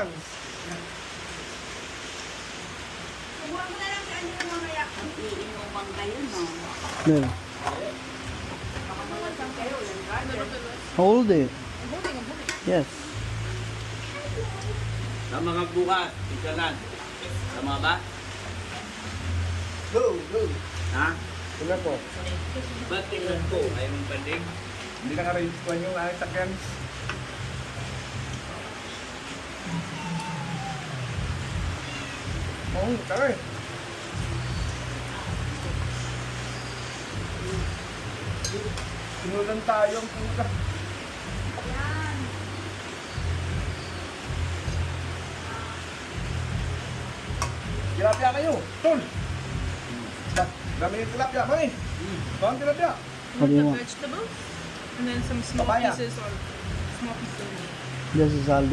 lang. Kumuha mo na lang si Anjo mamaya. Iinuman kayo, no? There. Hold it. Yes. Tama ka bukas, ikalan. Tama ba? Go, go. Ha? Wala po. Ba't tingnan ko? Ayaw mong pandig? Hindi na ka-range ko yung sakyan. Oo, tara eh. Sinulan tayo ang puta. Yan. Tilapia kayo, tol. Dami yung tilapia, mami. Bawang tilapia. What do you want? Vegetables, and then some small Papaya. pieces or small pieces. This is all